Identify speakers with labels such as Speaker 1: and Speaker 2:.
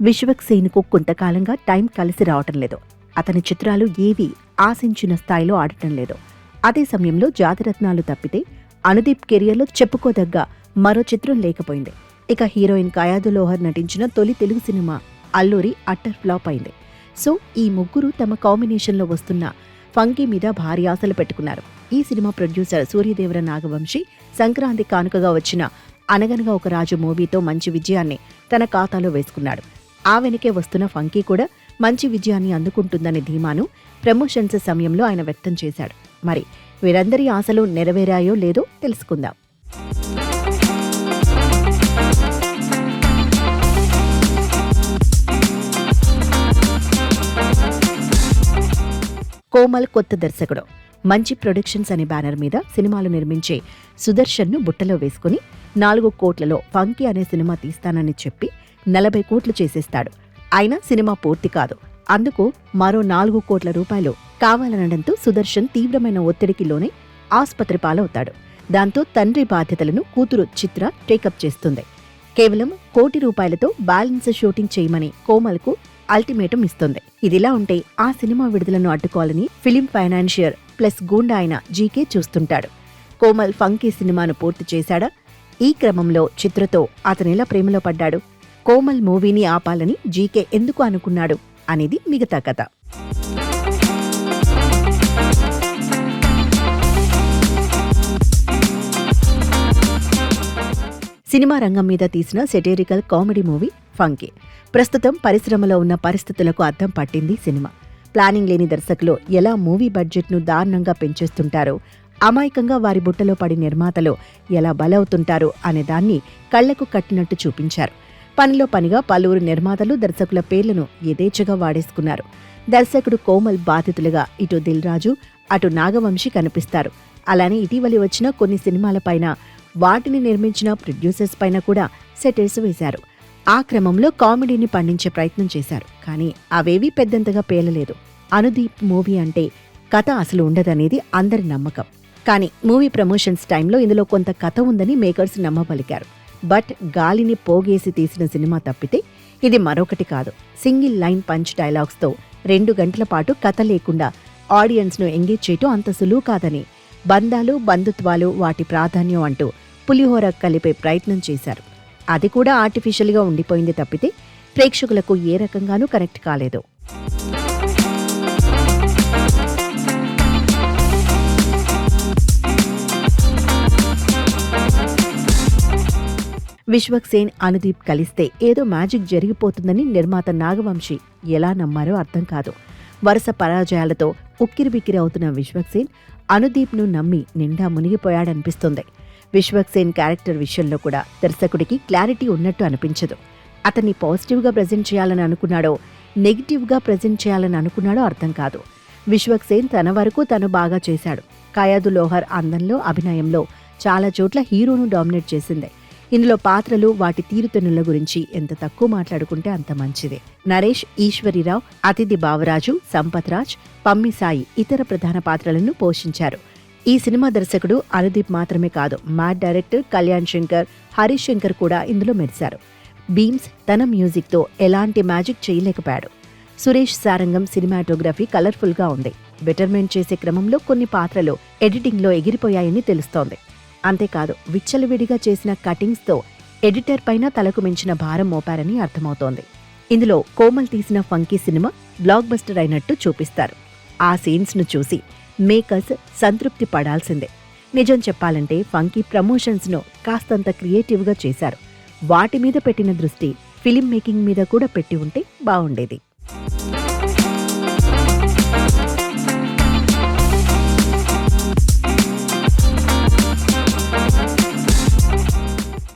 Speaker 1: విశ్వక్ సేన్కు కొంతకాలంగా టైం కలిసి రావటం లేదు. అతని చిత్రాలు ఏవీ ఆశించిన స్థాయిలో ఆడటం లేదు. అదే సమయంలో జాతిరత్నాలు తప్పితే అనుదీప్ కెరియర్లో చెప్పుకోదగ్గ మరో చిత్రం లేకపోయింది. ఇక హీరోయిన్ కయాదు లోహర్ నటించిన తొలి Telugu cinema Alluri utter flop అయింది. సో ఈ ముగ్గురు తమ కాంబినేషన్లో వస్తున్న ఫంకీ మీద భారీ ఆశలు పెట్టుకున్నారు. ఈ సినిమా ప్రొడ్యూసర్ సూర్యదేవర నాగవంశి సంక్రాంతి కానుకగా వచ్చిన అనగనగా ఒక రాజు మూవీతో మంచి విజయాన్ని తన ఖాతాలో వేసుకున్నాడు. ఆ వెనకే వస్తున్న ఫంకీ కూడా మంచి విజయాన్ని అందుకుంటుందనే ధీమాను ప్రమోషన్స్ సమయంలో ఆయన వ్యక్తం చేశాడు. మరి వీరందరి ఆశలు నెరవేరాయో లేదో తెలుసుకుందాం. కోమల్ కొత్త దర్శకుడు. మంచి ప్రొడక్షన్స్ అనే బ్యానర్ మీద సినిమాలు నిర్మించే సుదర్శన్ను బుట్టలో వేసుకుని 4 కోట్లలో ఫంకీ అనే సినిమా తీస్తానని చెప్పి 40 కోట్లు చేసేస్తాడు. అయినా సినిమా పూర్తి కాదు. అందుకు మరో 4 కోట్ల రూపాయలు కావాలనడంతో సుదర్శన్ తీవ్రమైన ఒత్తిడికి లోనే ఆసుపత్రి పాలవుతాడు. దాంతో తండ్రి బాధ్యతలను కూతురు చిత్ర టేకప్ చేస్తుంది. కేవలం 1 కోటి రూపాయలతో బ్యాలెన్స్ షూటింగ్ చేయమని కోమల్కు అల్టిమేటం ఇస్తుంది. ఇదిలా ఉంటే ఆ సినిమా విడుదలను అడ్డుకోవాలని ఫిలిం ఫైనాన్షియర్ ప్లస్ గూండా అయిన జీకే చూస్తుంటాడు. కోమల్ ఫంకీ సినిమాను పూర్తి చేశాడా? ఈ క్రమంలో చిత్రతో అతనెలా ప్రేమలో పడ్డాడు? కోమల్ మూవీని ఆపాలని జీకే ఎందుకు అనుకున్నాడు అనేది మిగతా కథ. సినిమా రంగం మీద తీసిన సెటేరికల్ కామెడీ మూవీ ఫంకీ. ప్రస్తుతం పరిశ్రమలో ఉన్న పరిస్థితులకు అద్దం పట్టింది సినిమా. ప్లానింగ్ లేని దర్శకులు ఎలా మూవీ బడ్జెట్ను దారుణంగా పెంచేస్తుంటారో, అమాయకంగా వారి బుట్టలో పడి నిర్మాతలు ఎలా బలవుతుంటారో అనే దాన్ని కళ్లకు కట్టినట్టు చూపించారు. పనిలో పనిగా పలువురు నిర్మాతలు దర్శకుల పేర్లను యథేచ్ఛగా వాడేసుకున్నారు. దర్శకుడు కోమల్ బాధితులుగా ఇటు దిల్ రాజు, అటు నాగవంశి కనిపిస్తారు. అలానే ఇటీవలి వచ్చిన కొన్ని సినిమాలపైన, వాటిని నిర్మించిన ప్రొడ్యూసర్స్ పైన కూడా సెటైర్స్ వేశారు. ఆ క్రమంలో కామెడీని పండించే ప్రయత్నం చేశారు. కానీ అవేవీ పెద్దంతగా పేలలేదు. అనుదీప్ మూవీ అంటే కథ అసలు ఉండదనేది అందరి నమ్మకం. కానీ మూవీ ప్రమోషన్స్ టైంలో ఇందులో కొంత కథ ఉందని మేకర్స్ నమ్మబలికారు. బట్ గాలిని పోగేసి తీసిన సినిమా తప్పితే ఇది మరొకటి కాదు. సింగిల్ లైన్ పంచ్ డైలాగ్స్తో 2 గంటల పాటు కథ లేకుండా ఆడియన్స్ను ఎంగేజ్ చేయటం అంత సులువు కాదని, బంధాలు బంధుత్వాలు వాటి ప్రాధాన్యం అంటూ పులిహోర కలిపే ప్రయత్నం చేశారు. అది కూడా ఆర్టిఫిషియల్గా ఉండిపోయింది తప్పితే ప్రేక్షకులకు ఏ రకంగానూ కనెక్ట్ కాలేదు. విశ్వక్ సేన్, అనుదీప్ కలిస్తే ఏదో మ్యాజిక్ జరిగిపోతుందని నిర్మాత నాగవంశి ఎలా నమ్మారో అర్థం కాదు. వరుస పరాజయాలతో ఉక్కిరిబిక్కిరి అవుతున్న విశ్వక్ సేన్ అనుదీప్ను నమ్మి నిండా మునిగిపోయాడనిపిస్తుంది. విశ్వక్ సేన్ క్యారెక్టర్ విషయంలో కూడా దర్శకుడికి క్లారిటీ ఉన్నట్టు అనిపించదు. అతన్ని పాజిటివ్గా ప్రజెంట్ చేయాలని అనుకున్నాడో, నెగిటివ్గా ప్రజెంట్ చేయాలని అనుకున్నాడో అర్థం కాదు. విశ్వక్ సేన్ తన వరకు తను బాగా చేశాడు. కయాదు లోహర్ అందంలో, అభినయంలో చాలా చోట్ల హీరోను డామినేట్ చేసింది. ఇందులో పాత్రలు, వాటి తీరుతెన్నుల గురించి ఎంత తక్కువ మాట్లాడుకుంటే అంత మంచిదే. నరేష్, ఈశ్వరిరావు, అతిథి బావరాజు, సంపత్ రాజ్, పమ్మి సాయి ఇతర ప్రధాన పాత్రలను పోషించారు. ఈ సినిమా దర్శకుడు అనుదీప్ మాత్రమే కాదు, మ్యాడ్ డైరెక్టర్ కళ్యాణ్ శంకర్, హరీష్ శంకర్ కూడా ఇందులో మెరిశారు. బీమ్స్ తన మ్యూజిక్తో ఎలాంటి మ్యాజిక్ చేయలేకపోయాడు. సురేష్ సారంగం సినిమాటోగ్రఫీ కలర్ఫుల్గా ఉంది. బెటర్మెంట్ చేసే క్రమంలో కొన్ని పాత్రలు ఎడిటింగ్లో ఎగిరిపోయాయని తెలుస్తోంది. అంతేకాదు, విచ్చలవిడిగా చేసిన కటింగ్స్తో ఎడిటర్ పైన తలకు మించిన భారం మోపారని అర్థమవుతోంది. ఇందులో కోమల్ తీసిన ఫంకీ సినిమా బ్లాక్ బస్టర్ అయినట్టు చూపిస్తారు. ఆ సీన్స్ను చూసి మేకర్స్ సంతృప్తి పడాల్సిందే. నిజం చెప్పాలంటే ఫంకీ ప్రమోషన్స్ను కాస్తంత క్రియేటివ్గా చేశారు. వాటి మీద పెట్టిన దృష్టి ఫిలిం మేకింగ్ మీద కూడా పెట్టి ఉంటే బావుండేది.